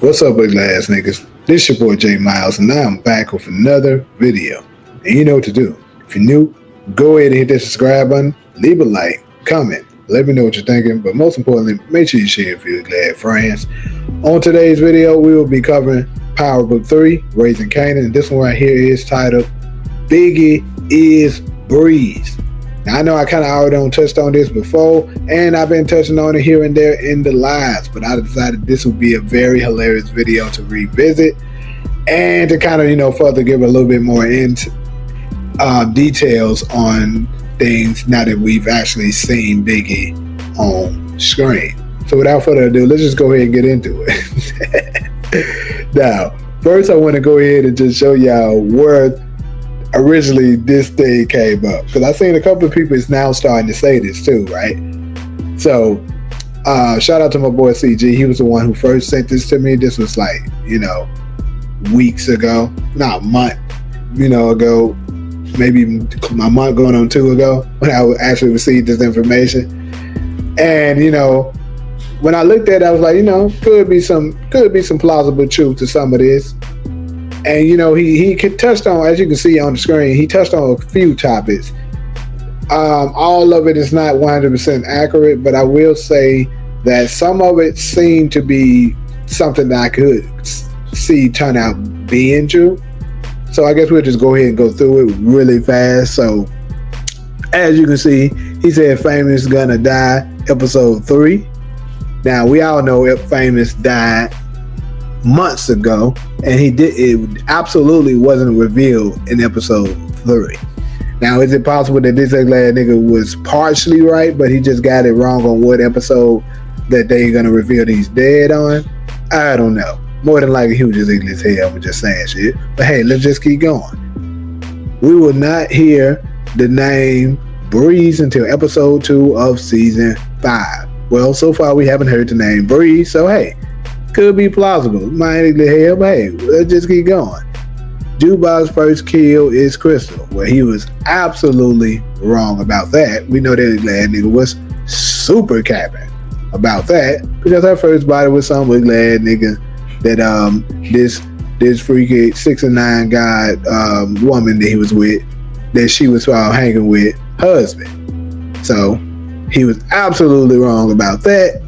What's up, ugly ass niggas? This your boy J Miles, and now I'm back with another video. And you know what to do. If you're new, go ahead and hit that subscribe button, leave a like, comment, let me know what you're thinking, but most importantly, make sure you share it with your glad friends. On today's video, we will be covering Power Book 3, Raising Kanan, and this one right here is titled Biggie is Breeze. Now, I know I kind of already touched on this before, and I've been touching on it here and there in the lives, but I decided this would be a very hilarious video to revisit and to kind of, further give a little bit more details on things now that we've actually seen Biggie on screen. So without further ado, let's just go ahead and get into it. Now, first I want to go ahead and just show y'all where originally this thing came up, because I've seen a couple of people is now starting to say this too, right? So shout out to my boy CG. He was the one who first sent this to me. This was like weeks ago, not a month ago, maybe even a month going on 2 ago, when I actually received this information. And when I looked at it, I was like, could be some plausible truth to some of this. And he touched on, as you can see on the screen, he touched on a few topics. All of it is not 100% accurate, but I will say that some of it seemed to be something that I could see turn out being true. So I guess we'll just go ahead and go through it really fast. So as you can see, he said Famous gonna die, episode 3. Now we all know if Famous died months ago, and it absolutely wasn't revealed in episode 3. Now, is it possible that this ugly nigga was partially right, but he just got it wrong on what episode that they're gonna reveal that he's dead on? I don't know. More than likely he was just ugly as hell for just saying shit. But hey, let's just keep going. We will not hear the name Breeze until episode 2 of season 5. Well, so far we haven't heard the name Breeze, so hey, could be plausible. Might the hell, but hey, let's just keep going. Jubai's first kill is Crystal. Well, he was absolutely wrong about that. We know that glad nigga was super capping about that, because her first body was some glad nigga that this freaky 6'9" guy woman that he was with, that she was hanging with, husband. So he was absolutely wrong about that.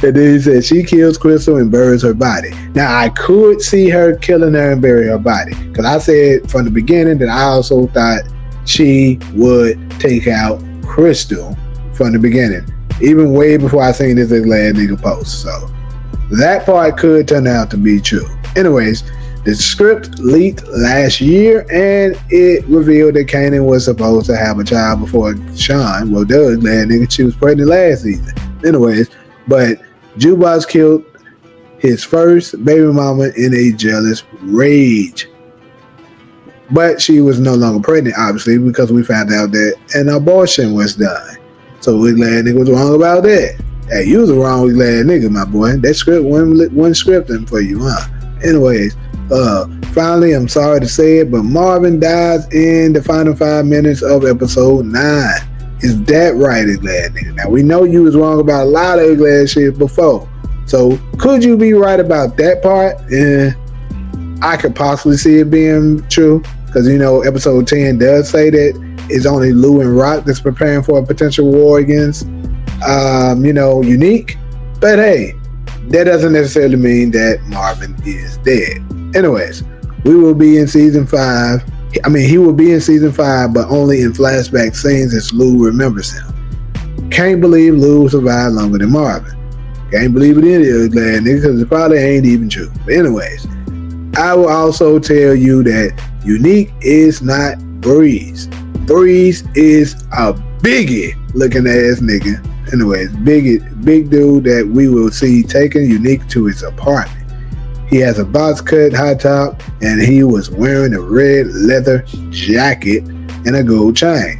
And then he said she kills Crystal and buries her body. Now I could see her killing her and bury her body, because I said from the beginning that I also thought she would take out Crystal from the beginning, even way before I seen this glad nigga post. So that part could turn out to be true. Anyways, the script leaked last year, and it revealed that Kanan was supposed to have a child before Sean. Well, Doug glad nigga, she was pregnant last season. Anyways, but Jubas killed his first baby mama in a jealous rage. But she was no longer pregnant, obviously, because we found out that an abortion was done. So we glad nigga was wrong about that. Hey, you was a wrong glad nigga, my boy. That script wasn't scripting for you, huh? Anyways, finally, I'm sorry to say it, but Marvin dies in the final 5 minutes of episode 9. Is that right, glad nigga? Now, we know you was wrong about a lot of glad shit before. So, could you be right about that part? I could possibly see it being true, because, episode 10 does say that it's only Lou and Rock that's preparing for a potential war against, Unique. But, hey, that doesn't necessarily mean that Marvin is dead. Anyways, we will be in season 5. He will be in season 5, but only in flashback scenes as Lou remembers him. Can't believe Lou survived longer than Marvin. Can't believe it either, glad nigga, because it probably ain't even true. But anyways, I will also tell you that Unique is not Breeze. Breeze is a Biggie looking ass nigga. Anyways, big dude that we will see taking Unique to his apartment. He has a box cut high top, and he was wearing a red leather jacket and a gold chain.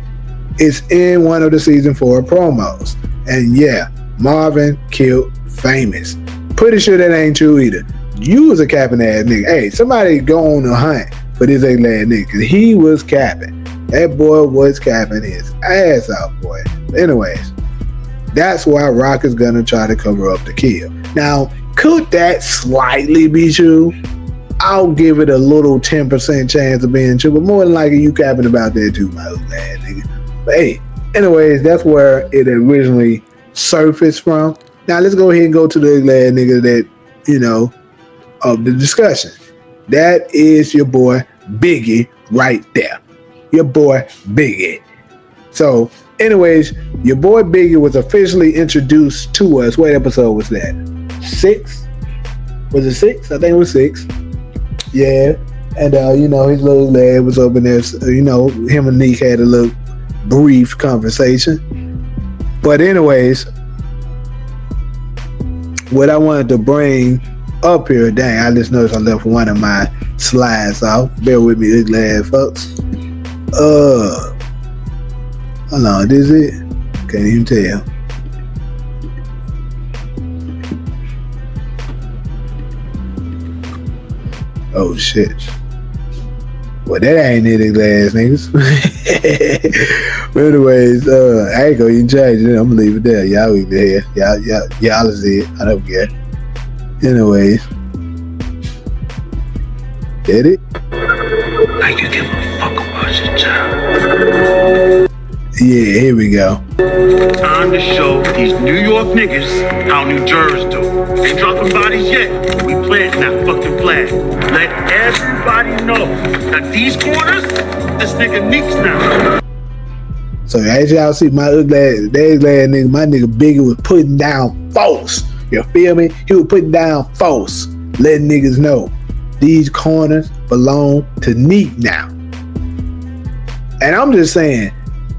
It's in one of the season 4 promos. And yeah, Marvin killed Famous. Pretty sure that ain't true either. You was a capping ass nigga. Hey, somebody go on a hunt for this ugly ass nigga, because he was capping. That boy was capping his ass out, boy. Anyways, that's why Rock is gonna try to cover up the kill. Now, Could that slightly be true? I'll give it a little 10% chance of being true, but more than likely you capping about that too, my old man, nigga. But hey, anyways, that's where it originally surfaced from. Now let's go ahead and go to the lad nigga that, of the discussion. That is your boy Biggie right there. Your boy Biggie. So, anyways, your boy Biggie was officially introduced to us. What episode was that? 6? Was it 6? I think it was 6. Yeah. And, his little lad was up in there. Him and Neek had a little brief conversation. But anyways, what I wanted to bring up here, dang, I just noticed I left one of my slides off. Bear with me, this lad, folks. Hold on, this it? Can't even tell. Oh shit. Well, that ain't it, glass niggas. But anyways, I ain't gonna even change it. I'm gonna leave it there. Y'all ain't there. Y'all see it. I don't care. Anyways. Get it? Like you give a fuck about your child. Yeah, here we go. Time to show these New York niggas how New Jersey do. Ain't dropping bodies yet. We planting that fucking flag. Let everybody know that these corners, this nigga Neeks now. So as y'all see, my ugly nigga, my nigga Biggie was putting down false. You feel me? He was putting down false, letting niggas know these corners belong to Neek now. And I'm just saying,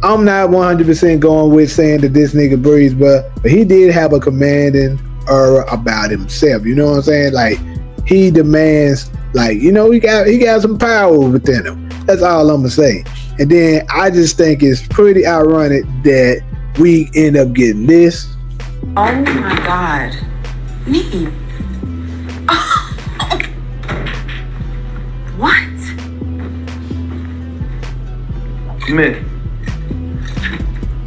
I'm not 100% going with saying that this nigga breathes, but he did have a commanding aura about himself. You know what I'm saying? Like, he demands, like, he got some power within him. That's all I'm gonna say. And then I just think it's pretty ironic that we end up getting this. Oh my God, Neek. What? Come here.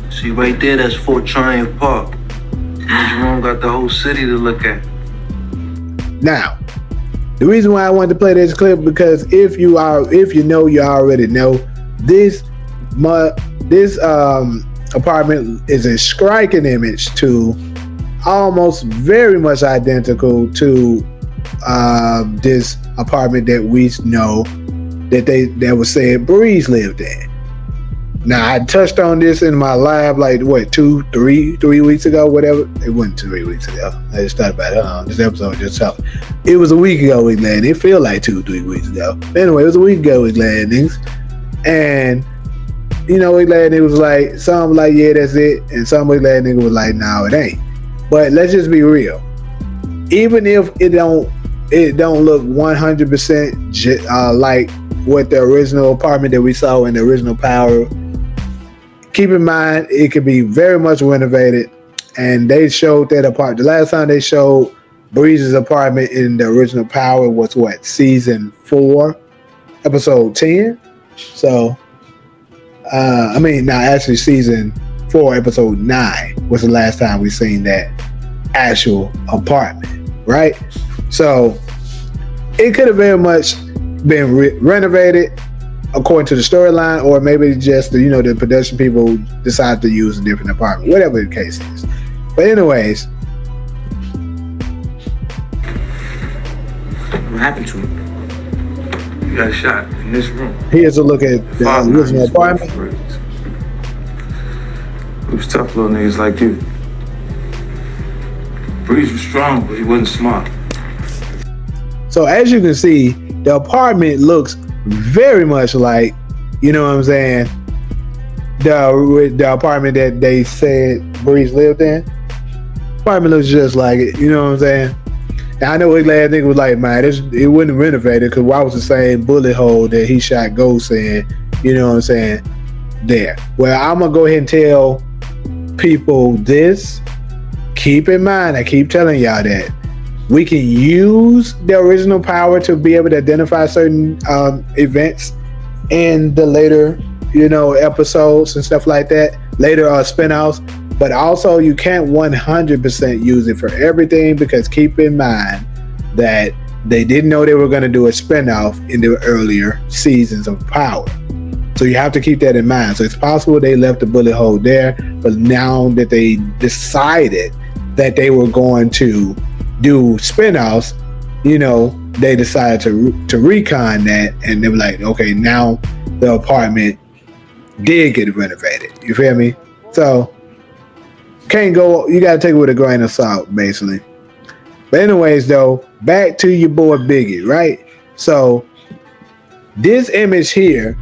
See right there, that's Fort Triumph Park. Jerome got the whole city to look at. Now, the reason why I wanted to play this clip, because if you already know, this apartment is a striking image to, almost very much identical to this apartment that we know that was said Breeze lived in. Now, I touched on this in my live, like, what, 3 weeks ago, whatever. It wasn't 3 weeks ago. I just thought about it. This episode just talked. It was a week ago with Land. It feel like 2-3 weeks ago. But anyway, it was a week ago with Landings. And, with Land, it was like, some like, yeah, that's it. And some with Land nigga was like, no, it ain't. But let's just be real. Even if it don't look 100% like what the original apartment that we saw in the original Power, keep in mind, it could be very much renovated, and they showed that apartment. The last time they showed Breeze's apartment in the original Power was what, season 4, episode 10? So, actually season 4, episode 9 was the last time we seen that actual apartment, right? So, it could have very much been renovated according to the storyline, or maybe just the production people decided to use a different apartment, whatever the case is. But anyways, What happened to him? He got shot in this room. here's a look at the original apartment. It was tough little niggas like you. Breeze was strong, but he wasn't smart. So as you can see, the apartment looks very much like, the apartment that they said Breeze lived in. Apartment looks just like it, you know what I'm saying? And I know his last nigga was like, man, it wasn't renovated, because why was the same bullet hole that he shot Ghost in, there. Well, I'm gonna go ahead and tell people this. Keep in mind, I keep telling y'all that we can use the original Power to be able to identify certain events in the later, episodes and stuff like that, later spinoffs. But also, you can't 100% use it for everything, because keep in mind that they didn't know they were going to do a spinoff in the earlier seasons of Power. So you have to keep that in mind. So it's possible they left the bullet hole there, but now that they decided that they were going to do spinoffs, you know, they decided to recon that, and they were like, okay, now the apartment did get renovated. You feel me? So can't go. You gotta take it with a grain of salt, basically. But anyways, though, back to your boy Biggie, right? So this image here,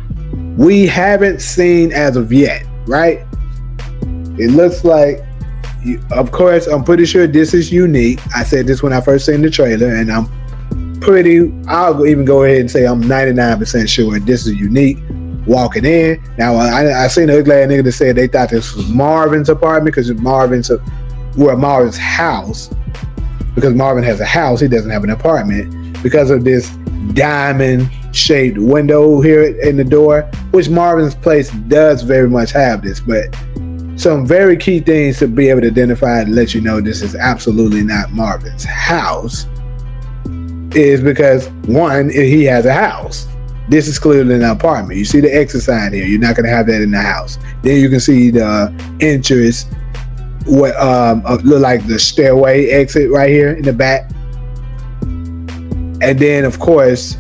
we haven't seen as of yet, right? It looks like, of course, I'm pretty sure this is unique. I said this when I first seen the trailer, and I'll even go ahead and say I'm 99% sure this is unique. Walking in. Now, I seen a ugly nigga that said they thought this was Marvin's apartment, because Marvin's house. Because Marvin has a house, he doesn't have an apartment, because of this diamond-shaped window here in the door, which Marvin's place does very much have this. But some very key things to be able to identify and let you know this is absolutely not Marvin's house is because, one, he has a house. This is clearly an apartment. You see the exit sign here. You're not going to have that in the house. Then you can see the entrance, what look like the stairway exit right here in the back. And then, of course,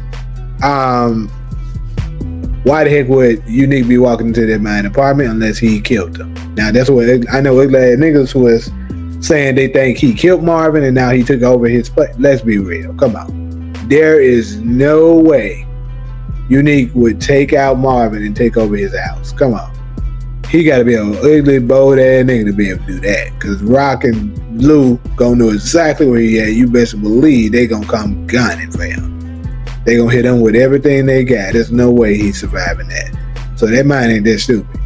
why the heck would Unique be walking into that man's apartment unless he killed him? Now, that's what I know. Ugly niggas was saying they think he killed Marvin and now he took over his place. Let's be real. Come on. There is no way Unique would take out Marvin and take over his house. Come on. He got to be an ugly, bold ass nigga to be able to do that. Because Rock and Lou gonna know exactly where he at. You best believe they gonna come gunning for him. They gonna hit him with everything they got. There's no way he's surviving that. So that mind ain't that stupid.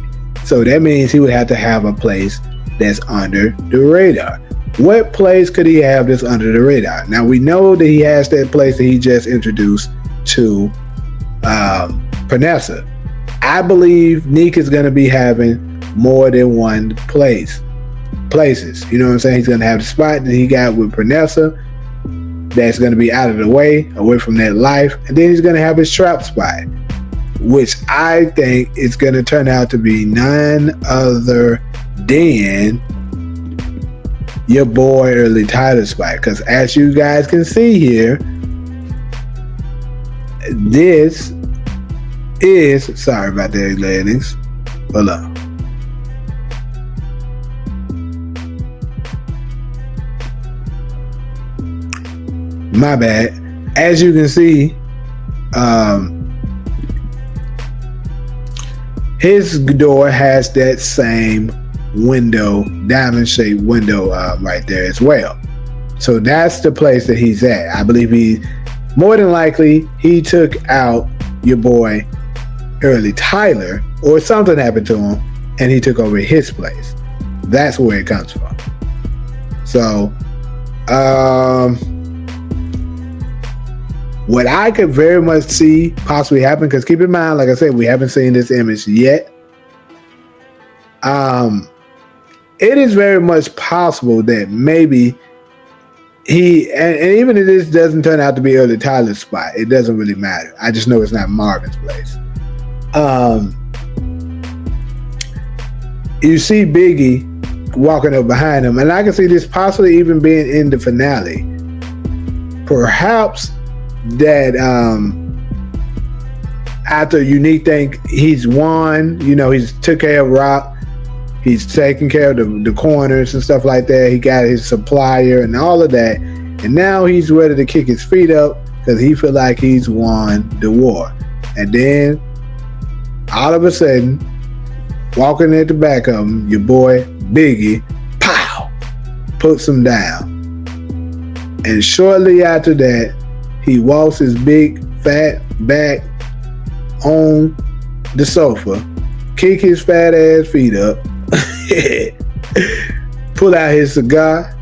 So that means he would have to have a place that's under the radar. What place could he have that's under the radar? Now we know that he has that place that he just introduced to Panessa. I believe Neek is going to be having more than one places. You know what I'm saying? He's going to have the spot that he got with Panessa that's going to be out of the way, away from that life. And then he's going to have his trap spot, which I think is going to turn out to be none other than your boy Early Tyler spot. Because as you guys can see here, this is, sorry about that, ladies. Hold on. My bad. As you can see, his door has that same window, diamond-shaped window right there as well. So that's the place that he's at. I believe more than likely, he took out your boy Early Tyler, or something happened to him and he took over his place. That's where it comes from. So what I could very much see possibly happen, because keep in mind, like I said, we haven't seen this image yet. It is very much possible that maybe he, and even if this doesn't turn out to be Early Tyler's spot, it doesn't really matter. I just know it's not Marvin's place. You see Biggie walking up behind him, and I can see this possibly even being in the finale. Perhaps that after Unique think he's won, you know, he's took care of Rock, he's taking care of the corners and stuff like that. He got his supplier and all of that, and now he's ready to kick his feet up because he feel like he's won the war. And then all of a sudden, walking at the back of him, your boy Biggie, pow, puts him down. And shortly after that, he walks his big fat back on the sofa, kick his fat ass feet up, pull out his cigar,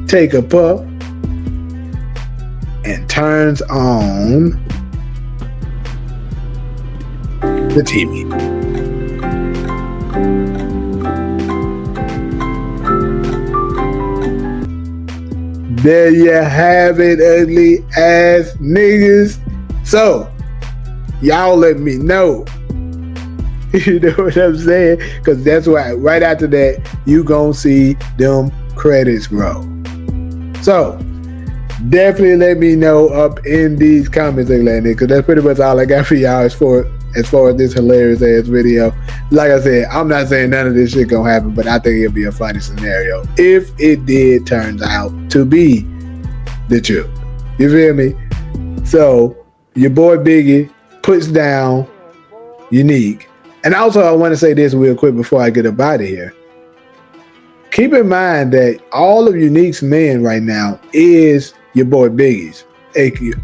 take a puff, and turns on the TV. there you have it, ugly ass niggas. So, y'all let me know. You know what I'm saying? Because that's why right after that, you gonna see them credits grow. So, definitely let me know up in these comments, because that's pretty much all I got for y'all as far as this hilarious ass video. Like I said, I'm not saying none of this shit gonna happen, but I think it'll be a funny scenario if it did turns out to be the truth. You feel me? So your boy Biggie puts down Unique. And also I want to say this real quick before I get up out of here. Keep in mind that all of Unique's men right now is your boy Biggie's.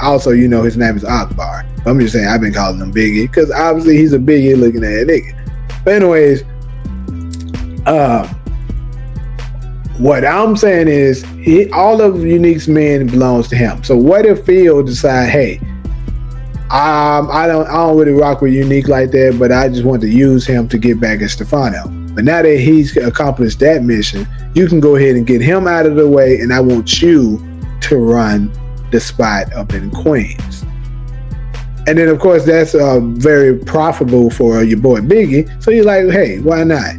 Also, you know, his name is Akbar. I'm just saying, I've been calling him Biggie because obviously he's a Biggie looking at a nigga. But anyways, what I'm saying is, all of Unique's men belongs to him. So what if Phil decide, hey, I don't really rock with Unique like that, but I just want to use him to get back at Stefano. But now that he's accomplished that mission, you can go ahead and get him out of the way, and I want you to run the spot up in Queens. And then, of course, that's very profitable for your boy Biggie. So you're like, hey, why not?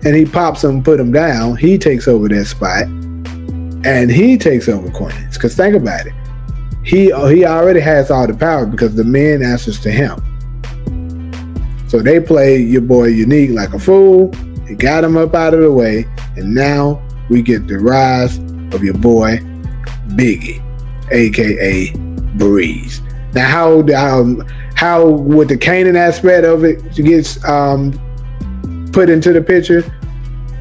And he pops him, put him down. He takes over that spot, and he takes over Queens. Because think about it. He already has all the power because the men answers to him. So they play your boy Unique like a fool. He got him up out of the way. And now we get the rise of your boy Biggie, a.k.a. Breeze. Now, how would the Kanan aspect of it gets put into the picture?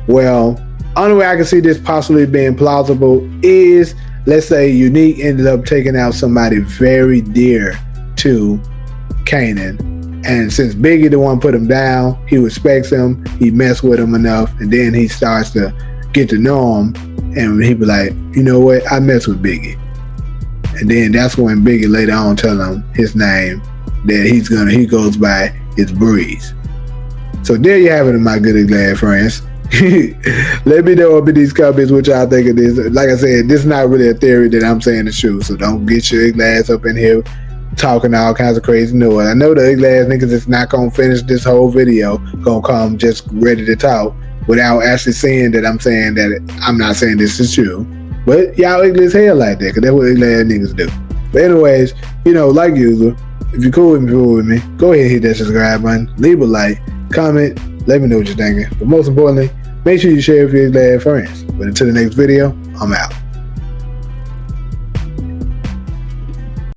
Well, only way I can see this possibly being plausible is, let's say Unique ended up taking out somebody very dear to Kanan. And since Biggie the one put him down, he respects him, he messed with him enough, and then he starts to get to know him, and he be like, you know what, I mess with Biggie. And then that's when Biggie later on tell him his name that he goes by is Breeze. So there you have it, my good and glad friends. Let me know up in these comments what y'all think of this. Like I said, this is not really a theory that I'm saying is true, so don't get your ugly ass up in here talking all kinds of crazy noise. I know the ugly ass niggas is not gonna finish this whole video, gonna come just ready to talk without actually saying that I'm saying that I'm not saying this is true. But y'all ugly as hell like that, because that's what ugly ass niggas do. But anyways, you know, like usual, if you're cool with me, go ahead and hit that subscribe button, leave a like, comment, let me know what you're thinking. But most importantly, make sure you share with your ugly ass friends. But until the next video, I'm out.